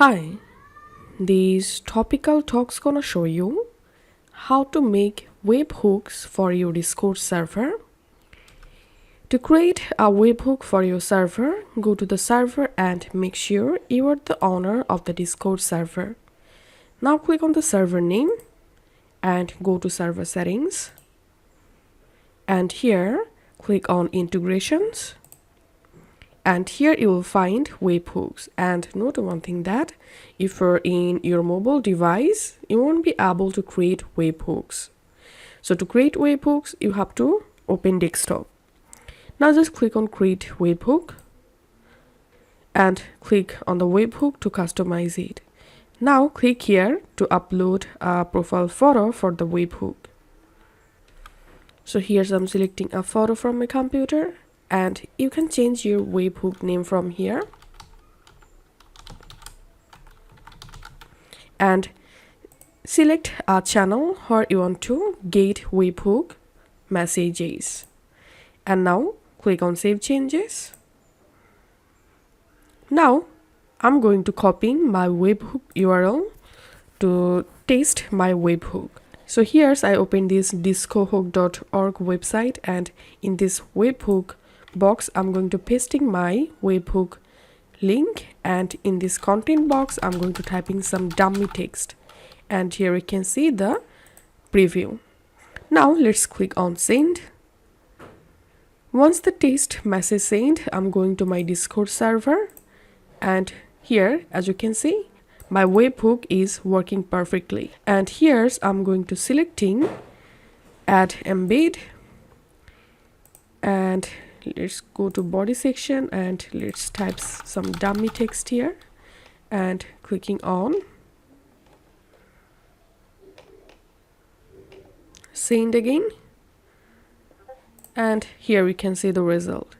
Hi, this topical talk's gonna show you how to make webhooks for your Discord server. To create a webhook for your server, go to the server and make sure you are the owner of the Discord server. Now click on the server name and go to server settings. And here, click on integrations. And here you will find webhooks. And note one thing, that if you're in your mobile device, you won't be able to create webhooks. So to create webhooks, you have to open desktop. Now just click on create webhook and click on the webhook to customize it. Now click here to upload a profile photo for the webhook. So here's I'm selecting a photo from my computer, and you can change your webhook name from here. And select a channel where you want to get webhook messages. And now click on save changes. Now I'm going to copy my webhook URL to test my webhook. So here's I open this discohook.org website, and in this webhook box I'm going to pasting my webhook link, and in this content box I'm going to type in some dummy text, and here you can see the preview. Now let's click on send. Once the test message sent, I'm going to my Discord server, and here as you can see my webhook is working perfectly. And here's I'm going to selecting add embed, and let's go to body section and let's type some dummy text here, and clicking on send again, and here we can see the result.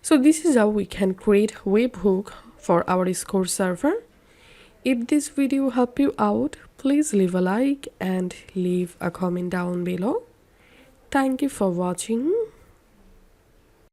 So this is how we can create webhook for our Discord server. If this video helped you out, please leave a like and leave a comment down below. Thank you for watching.